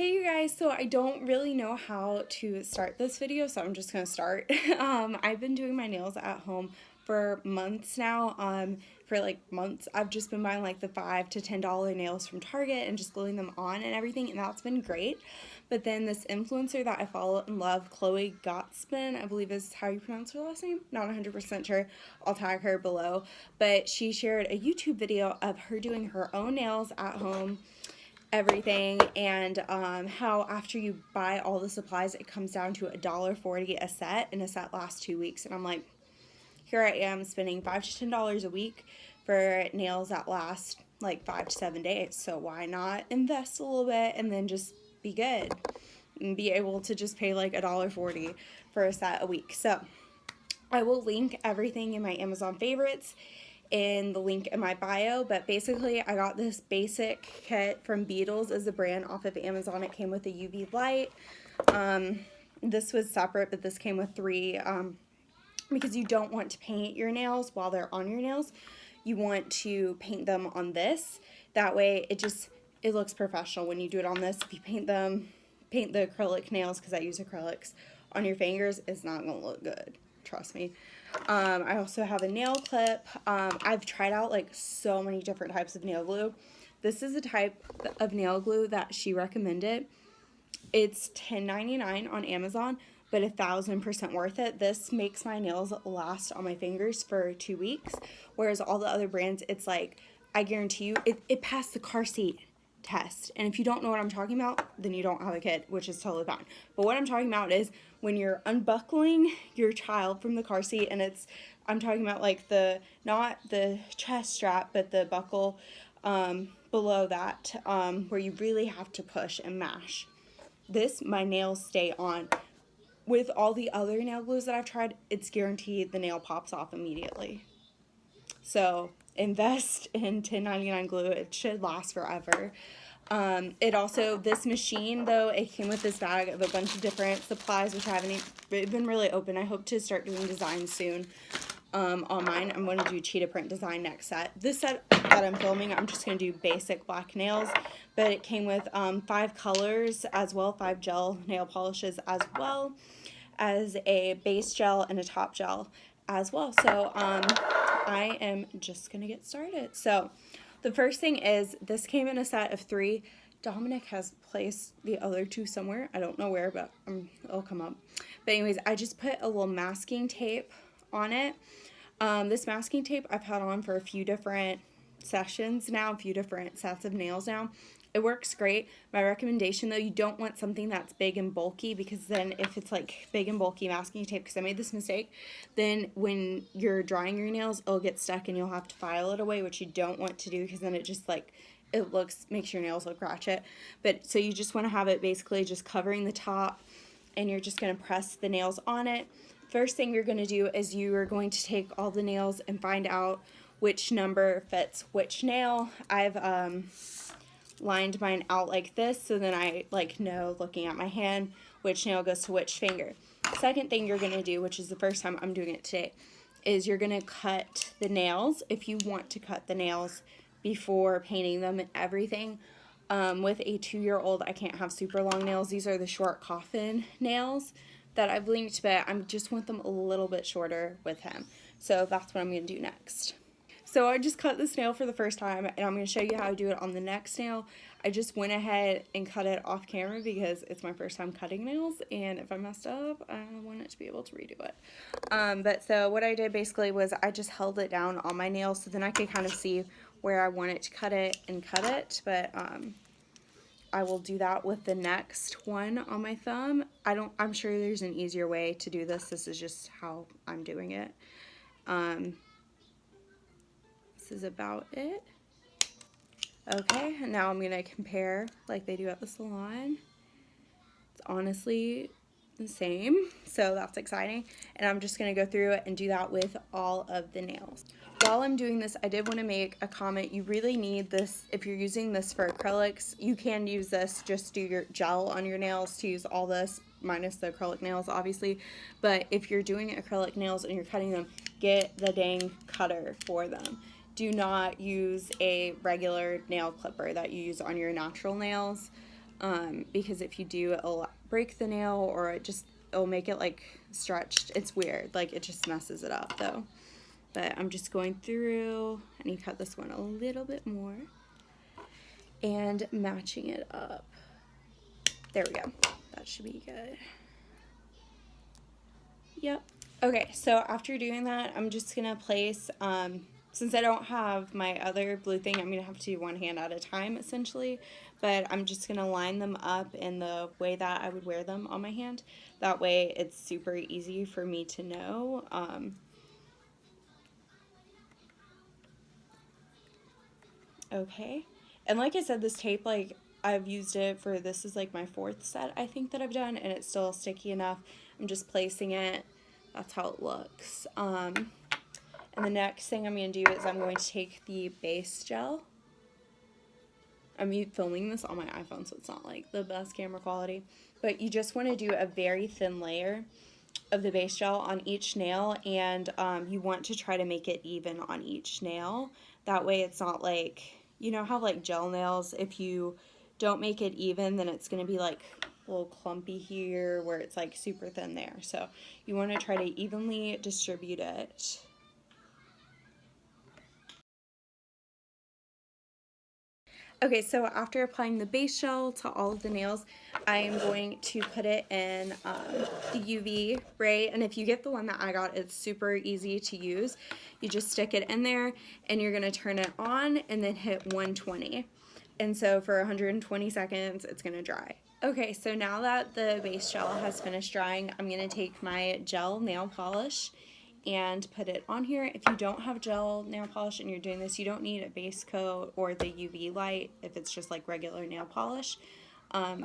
Hey you guys, so I don't really know how to start this video, so I'm just gonna start. I've been doing my nails at home for months now. For like months, I've just been buying like the $5 to $10 nails from Target and just gluing them on and everything, and that's been great. But then this influencer that I follow and love, Chloe Gottspin, I believe is how you pronounce her last name. Not 100% sure. I'll tag her below. But she shared a YouTube video of her doing her own nails at home, everything, and how after you buy all the supplies it comes down to $1.40 a set, and a set lasts 2 weeks. And I'm like, here I am spending $5 to $10 a week for nails that last like 5 to 7 days, so why not invest a little bit and then just be good and be able to just pay like $1.40 for a set a week. So I will link everything in my Amazon favorites in the link in my bio, but basically I got this basic kit from Beetles as a brand off of Amazon. It came with a UV light. This was separate, but this came with three, because you don't want to paint your nails while they're on your nails. You want to paint them on this. That way it looks professional when you do it on this. If you paint the acrylic nails, because I use acrylics, on your fingers, it's not going to look good. Trust me. I also have a nail clip. I've tried out like so many different types of nail glue. This is a type of nail glue that she recommended. It's $10.99 on Amazon, but 1,000% worth it. This makes my nails last on my fingers for 2 weeks, whereas all the other brands, it's like, I guarantee you, it passed the car seat test. And if you don't know what I'm talking about, then you don't have a kid, which is totally fine. But what I'm talking about is when you're unbuckling your child from the car seat, and I'm talking about like not the chest strap, but the buckle below that, where you really have to push and mash. My nails stay on. With all the other nail glues that I've tried, it's guaranteed the nail pops off immediately. So invest in $10.99 glue. It should last forever. This machine though, it came with this bag of a bunch of different supplies, which I haven't been really open. I hope to start doing designs soon on mine. I'm going to do cheetah print design next set. This set that I'm filming, I'm just going to do basic black nails, but it came with 5 colors as well, 5 gel nail polishes as well as a base gel and a top gel as well. So I am just gonna get started. So the first thing is, this came in a set of 3. Dominic has placed the other 2 somewhere. I don't know where, but it'll come up. But anyways, I just put a little masking tape on it. This masking tape I've had on for a few different sessions now, a few different sets of nails now. It works great. My recommendation though, you don't want something that's big and bulky, because then if it's like big and bulky masking tape, because I made this mistake, then when you're drying your nails, it'll get stuck and you'll have to file it away, which you don't want to do, because then it just like, makes your nails look ratchet. But so you just want to have it basically just covering the top, and you're just going to press the nails on it. First thing you're going to do is you are going to take all the nails and find out which number fits which nail. I've lined mine out like this, so then I know, looking at my hand, which nail goes to which finger. Second thing you're going to do, which is the first time I'm doing it today, is you're going to cut the nails, if you want to cut the nails before painting them and everything. With a 2-year-old, I can't have super long nails. These are the short coffin nails that I've linked, but I just want them a little bit shorter with him. So that's what I'm going to do next. So I just cut this nail for the first time, and I'm going to show you how I do it on the next nail. I just went ahead and cut it off camera because it's my first time cutting nails, and if I messed up, I want it to be able to redo it. But so what I did basically was I just held it down on my nail, so then I could kind of see where I want it to cut it and cut it. But I will do that with the next one on my thumb. I'm sure there's an easier way to do this. This is just how I'm doing it. This is about it. Okay, and now I'm going to compare like they do at the salon. It's honestly the same, so that's exciting. And I'm just going to go through it and do that with all of the nails. While I'm doing this, I did want to make a comment. You really need this, if you're using this for acrylics, you can use this, just do your gel on your nails to use all this, minus the acrylic nails obviously. But if you're doing acrylic nails and you're cutting them, get the dang cutter for them. Do not use a regular nail clipper that you use on your natural nails. because if you do, it'll break the nail, or it'll make it like stretched. It's weird, like it just messes it up though. But I'm just going through, I need to cut this one a little bit more and matching it up. There we go. That should be good. Yep. Okay, so after doing that, I'm just gonna place, since I don't have my other blue thing, I'm gonna have to do one hand at a time essentially, but I'm just gonna line them up in the way that I would wear them on my hand. That way it's super easy for me to know. Okay, and like I said, this tape, like I've used it for, this is like my 4th set I think that I've done, and it's still sticky enough. I'm just placing it. That's how it looks. And the next thing I'm going to do is I'm going to take the base gel. I'm filming this on my iPhone, so it's not like the best camera quality, but you just want to do a very thin layer of the base gel on each nail, and you want to try to make it even on each nail. That way it's not like, you know how like gel nails, if you don't make it even, then it's going to be like a little clumpy here where it's like super thin there. So you want to try to evenly distribute it. Okay, so after applying the base gel to all of the nails, I am going to put it in the UV ray, and if you get the one that I got, it's super easy to use. You just stick it in there, and you're going to turn it on, and then hit 120. And so for 120 seconds, it's going to dry. Okay, so now that the base gel has finished drying, I'm going to take my gel nail polish and put it on here. If you don't have gel nail polish and you're doing this, you don't need a base coat or the UV light if it's just like regular nail polish. I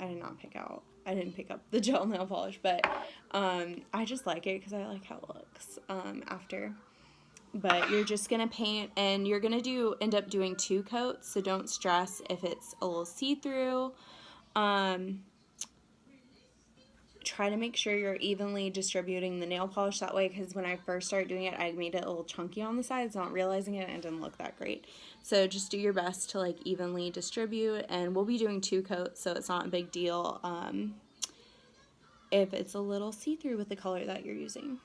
didn't pick up the gel nail polish, but I just like it because I like how it looks after. But you're just gonna paint, and you're gonna end up doing 2 coats, so don't stress if it's a little see-through. Try to make sure you're evenly distributing the nail polish that way, because when I first started doing it, I made it a little chunky on the sides, not realizing it, and it didn't look that great. So just do your best to like evenly distribute, and we'll be doing 2 coats, so it's not a big deal if it's a little see-through with the color that you're using.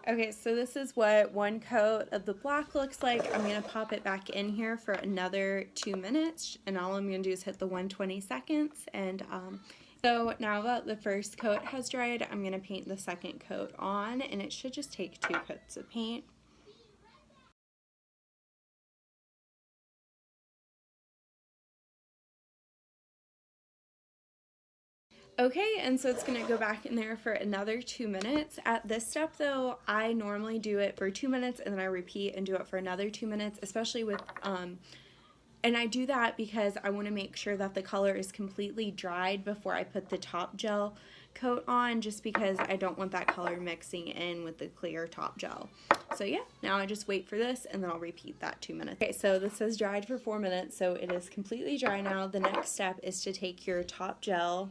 Okay, so this is what 1 coat of the black looks like. I'm going to pop it back in here for another 2 minutes, and all I'm going to do is hit the 120 seconds. And so now that the first coat has dried, I'm going to paint the second coat on, and it should just take 2 coats of paint. Okay, and so it's going to go back in there for another 2 minutes. At this step though, I normally do it for 2 minutes and then I repeat and do it for another 2 minutes, especially with, and I do that because I want to make sure that the color is completely dried before I put the top gel coat on, just because I don't want that color mixing in with the clear top gel. So yeah, now I just wait for this and then I'll repeat that 2 minutes. Okay, so this has dried for 4 minutes, so it is completely dry now. The next step is to take your top gel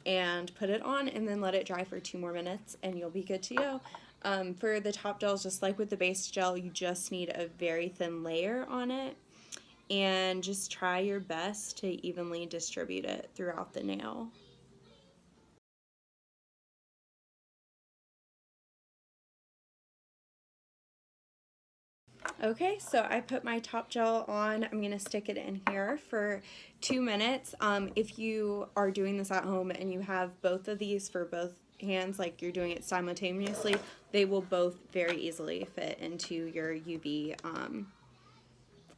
and put it on and then let it dry for 2 more minutes and you'll be good to go. For the top gels, just like with the base gel, you just need a very thin layer on it, and just try your best to evenly distribute it throughout the nail. Okay, so I put my top gel on. I'm going to stick it in here for 2 minutes. If you are doing this at home and you have both of these for both hands, like you're doing it simultaneously, they will both very easily fit into your UV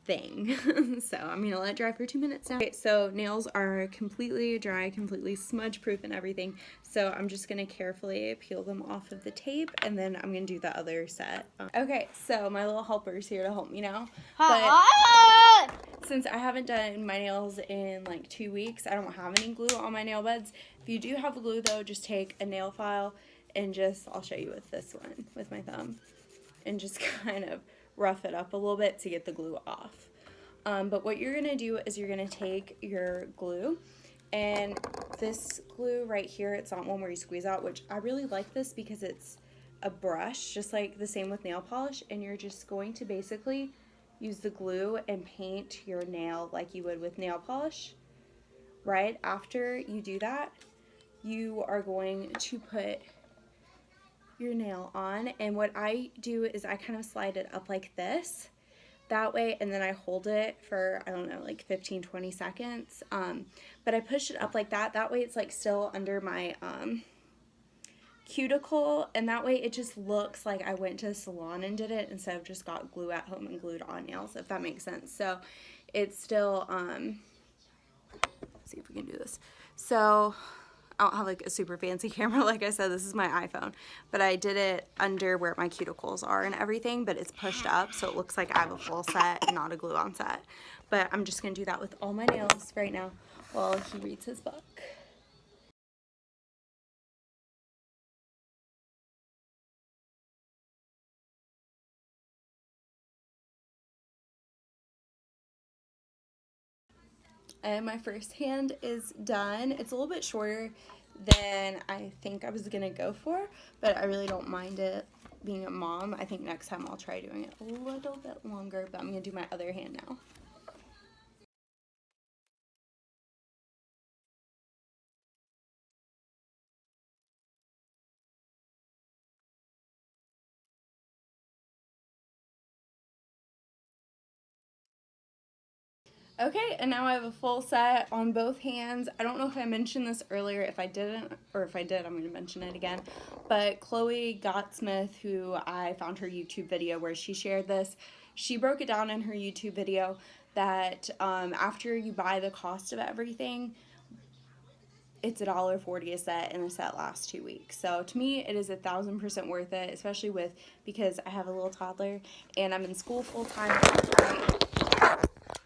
thing. So I'm gonna let it dry for 2 minutes now. Okay, so nails are completely dry, completely smudge proof and everything, so I'm just gonna carefully peel them off of the tape, and then I'm gonna do the other set. Okay, so my little helper's here to help me now, but since I haven't done my nails in like 2 weeks, I don't have any glue on my nail beds. If you do have glue though, just take a nail file and I'll show you with this one, with my thumb, and just kind of rough it up a little bit to get the glue off. But what you're going to do is you're going to take your glue and this glue right here, it's not one where you squeeze out, which I really like this because it's a brush, just like the same with nail polish, and you're just going to basically use the glue and paint your nail like you would with nail polish. Right after you do that, you are going to put your nail on, and what I do is I kind of slide it up like this, that way, and then I hold it for, I don't know, like 15-20 seconds, but I push it up like that way it's like still under my cuticle, and that way it just looks like I went to the salon and did it instead of just got glue at home and glued on nails, if that makes sense. So it's still, let's see if we can do this. So I don't have like a super fancy camera, like I said, this is my iPhone, but I did it under where my cuticles are and everything, but it's pushed up so it looks like I have a full set and not a glue-on set. But I'm just gonna do that with all my nails right now while he reads his book. And my first hand is done. It's a little bit shorter than I think I was gonna go for, but I really don't mind it being a mom. I think next time I'll try doing it a little bit longer, but I'm gonna do my other hand now. Okay, and now I have a full set on both hands. I don't know if I mentioned this earlier. If I didn't, or if I did, I'm going to mention it again. But Chloe Gottsmith, who I found her YouTube video where she shared this, she broke it down in her YouTube video that after you buy the cost of everything, it's $1.40 a set, and the set lasts 2 weeks. So to me, it is 1,000% worth it, especially because I have a little toddler and I'm in school full time.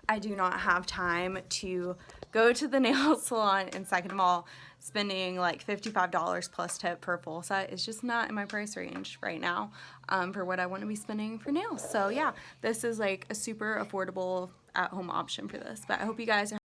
I do not have time to go to the nail salon, and second of all, spending like $55 plus tip per full set is just not in my price range right now for what I want to be spending for nails. So yeah, this is like a super affordable at-home option for this. But I hope you guys are